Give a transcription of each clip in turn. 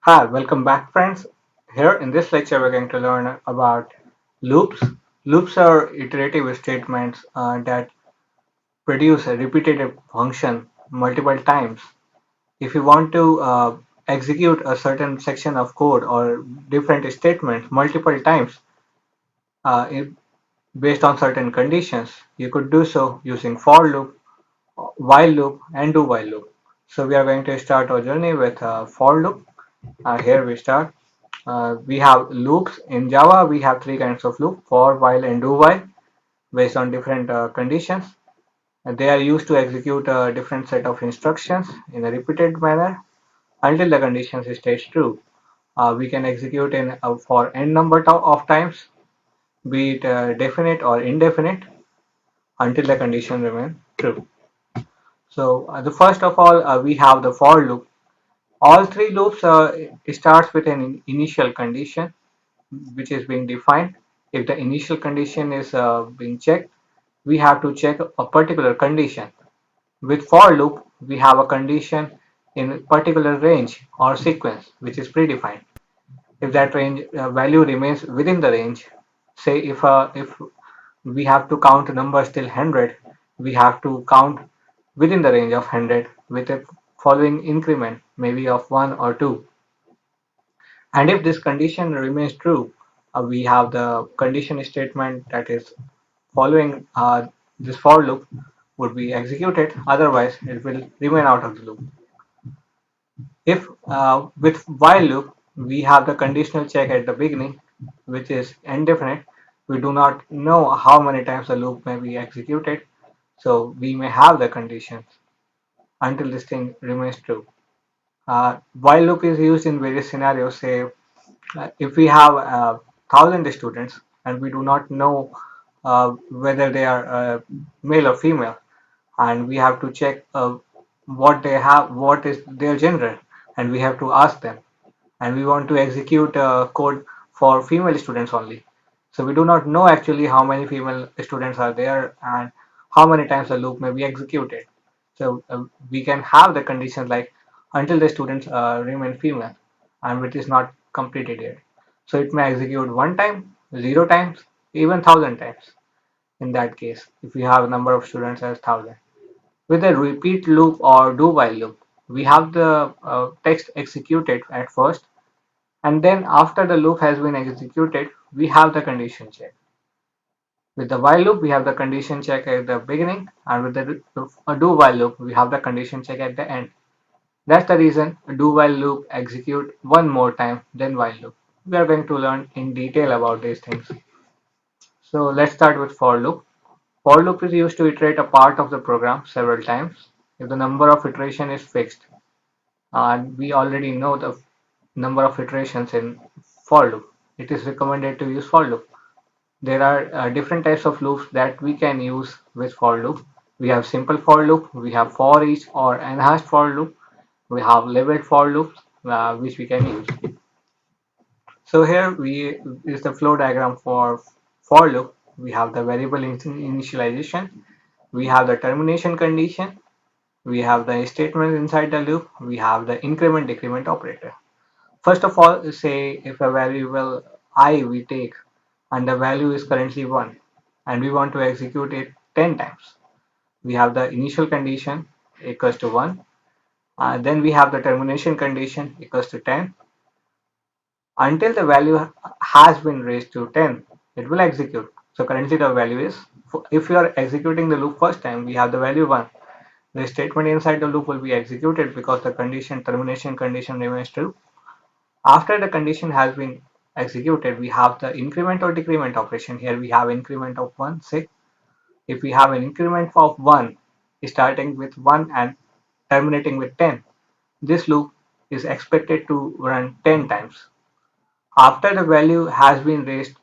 Hi, welcome back, friends. Here in this lecture, we're going to learn about loops. Loops are iterative statements that produce a repetitive function multiple times. If you want to execute a certain section of code or different statements multiple times uh, if- based on certain conditions, you could do so using for loop, while loop, and do while loop. So we are going to start our journey with for loop. Here we start. We have loops in Java. We have three kinds of loop: for, while, and do while, based on different conditions. And they are used to execute a different set of instructions in a repeated manner until the conditions stays true. We can execute in for n number of times, be it definite or indefinite, until the condition remains true. So the first of all, we have the for loop. All three loops starts with an initial condition which is being defined. If the initial condition is being checked, we have to check a particular condition. With for loop, we have a condition in a particular range or sequence which is predefined. If that range value remains within the range, say if we have to count numbers till 100, we have to count within the range of 100 with a following increment, maybe of 1 or 2. And if this condition remains true, we have the condition statement that is following this for loop would be executed, otherwise it will remain out of the loop. If with while loop we have the conditional check at the beginning, which is indefinite, we do not know how many times the loop may be executed, so we may have the conditions until this thing remains true. While loop is used in various scenarios. Say if we have 1,000 students and we do not know whether they are male or female, and we have to check what they have, what is their gender, and we have to ask them, and we want to execute code for female students only. So we do not know actually how many female students are there and how many times the loop may be executed. So we can have the conditions like until the students remain female and which is not completed yet. So it may execute one time, zero times, even 1,000 times in that case if we have a number of students as 1,000. With a repeat loop or do while loop, we have the text executed at first, and then after the loop has been executed, we have the condition check. With the while loop, we have the condition check at the beginning, and with the do while loop, we have the condition check at the end. That's the reason do while loop execute one more time than while loop. We are going to learn in detail about these things. So let's start with for loop. For loop is used to iterate a part of the program several times if the number of iteration is fixed. And we already know the number of iterations in for loop. It is recommended to use for loop. There are different types of loops that we can use with for loop. We have simple for loop, we have for each or enhanced for loop, we have labeled for loops which we can use. So here we is the flow diagram for loop. We have the variable initialization, we have the termination condition, we have the statement inside the loop, we have the increment decrement operator. First of all, say if a variable I we take and the value is currently 1 and we want to execute it 10 times. We have the initial condition equals to 1, then we have the termination condition equals to 10. Until the value has been raised to 10, it will execute. So currently the value is, if you are executing the loop first time, we have the value 1. The statement inside the loop will be executed because the condition termination condition remains true. After the condition has been executed, we have the increment or decrement operation. Here we have increment of 1. Say if we have an increment of 1 starting with 1 and terminating with 10, this loop is expected to run 10 times. After the value has been raised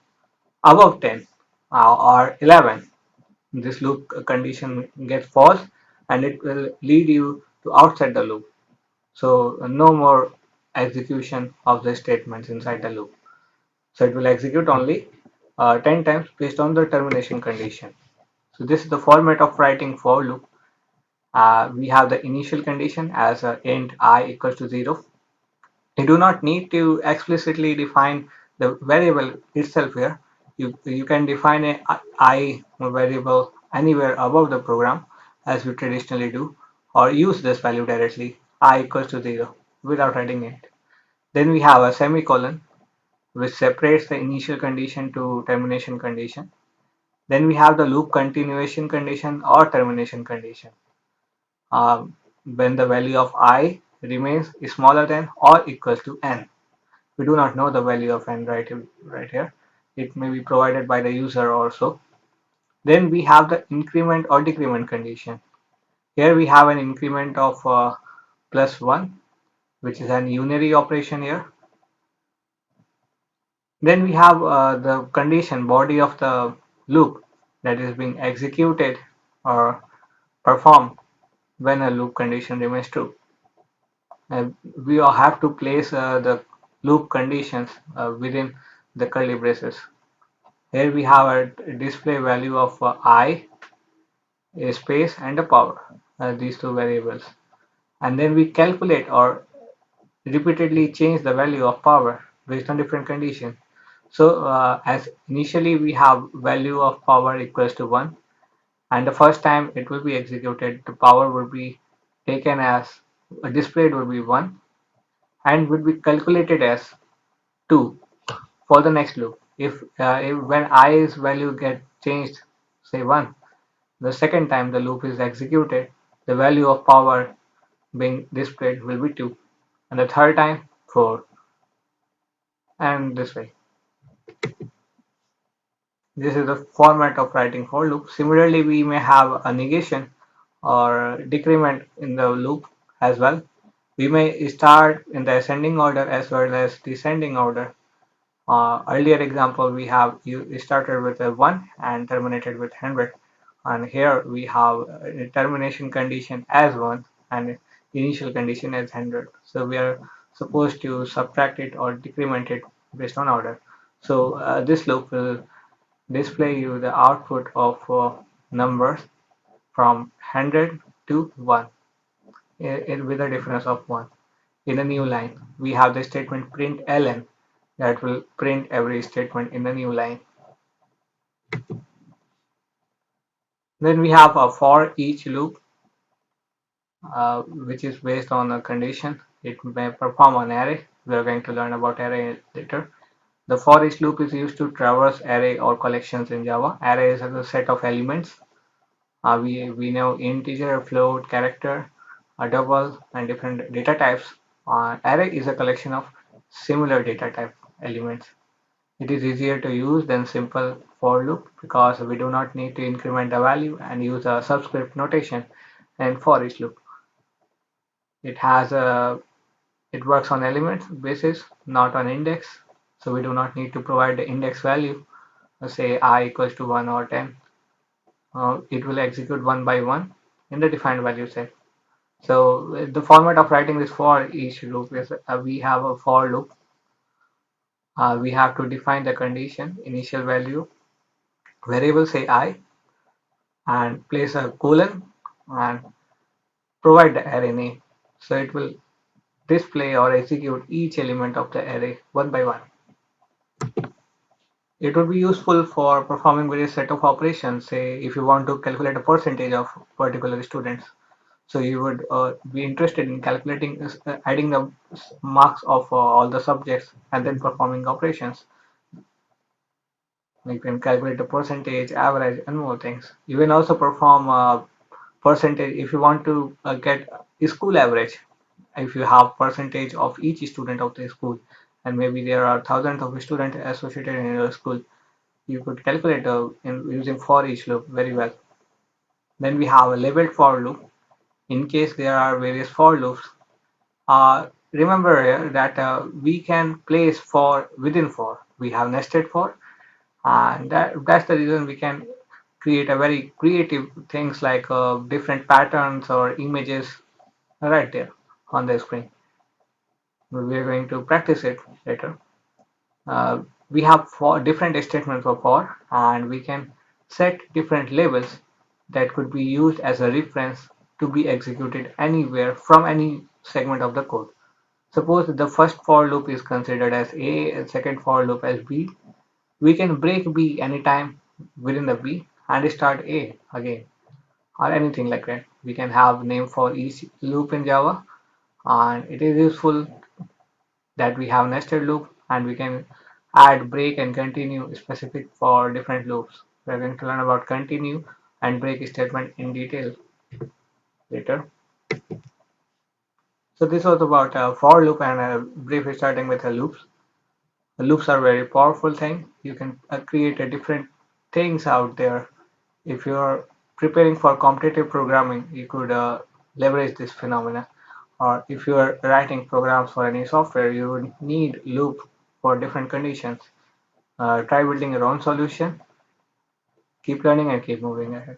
above 10 or 11, this loop condition gets false and it will lead you to outside the loop. So no more execution of the statements inside the loop. So it will execute only 10 times based on the termination condition. So this is the format of writing for loop. We have the initial condition as int I equals to 0. You do not need to explicitly define the variable itself here. You can define a I variable anywhere above the program as we traditionally do, or use this value directly, I equals to 0, without writing it. Then we have a semicolon, which separates the initial condition to termination condition. Then we have the loop continuation condition or termination condition. When the value of I remains smaller than or equals to n. We do not know the value of n right here. It may be provided by the user also. Then we have the increment or decrement condition. Here we have an increment of plus 1, which is an unary operation here. Then we have the condition body of the loop that is being executed or performed when a loop condition remains true. We all have to place the loop conditions within the curly braces. Here we have a display value of I, a space, and a power, these two variables. And then we calculate or repeatedly change the value of power based on different conditions. So as initially we have value of power equals to 1, and the first time it will be executed, the power will be taken as displayed will be 1 and would be calculated as 2 for the next loop. If when i's value get changed, say 1, the second time the loop is executed, the value of power being displayed will be 2, and the third time 4, and this way. This is the format of writing for loop. Similarly, we may have a negation or decrement in the loop as well. We may start in the ascending order as well as descending order. Earlier example, we have you started with a 1 and terminated with 100, and here we have a termination condition as 1 and initial condition as 100. So we are supposed to subtract it or decrement it based on order. So this loop will display you the output of numbers from 100 to 1 with a difference of 1. In a new line, we have the statement print ln that will print every statement in the new line. Then we have a for each loop, which is based on a condition. It may perform an array. We are going to learn about array later. The for each loop is used to traverse array or collections in Java. Array is a set of elements. We know integer, float, character, a double, and different data types. Array is a collection of similar data type elements. It is easier to use than simple for loop because we do not need to increment the value and use a subscript notation in for each loop. It has a it works on elements basis, not on index. So we do not need to provide the index value, say I equals to 1 or 10. It will execute one by one in the defined value set. So the format of writing this for each loop is we have a for loop. We have to define the condition, initial value, variable say I, and place a colon and provide the array name. So it will display or execute each element of the array one by one. It would be useful for performing various set of operations. Say if you want to calculate a percentage of particular students, so you would be interested in calculating, adding the marks of all the subjects and then performing operations. You can calculate the percentage, average, and more things. You can also perform percentage if you want to get a school average. If you have percentage of each student of the school, and maybe there are thousands of students associated in your school, you could calculate using for each loop very well. Then we have a labeled for loop in case there are various for loops. Remember here that we can place for within for. We have nested for, and that's the reason we can create a very creative things like different patterns or images right there on the screen. We are going to practice it later. Uh, we have four different statements for, and we can set different labels that could be used as a reference to be executed anywhere from any segment of the code. Suppose the first for loop is considered as A and second for loop as B. We can break B anytime within the B and start A again or anything like that. We can have name for each loop in Java, and it is useful that we have nested loop and we can add break and continue specific for different loops. We are going to learn about continue and break statement in detail later. So this was about a for loop and a brief starting with the loops. The loops are very powerful thing. You can create a different things out there. If you're preparing for competitive programming, you could leverage this phenomena. Or if you are writing programs for any software, you would need loop for different conditions. Try building your own solution, keep learning and keep moving ahead.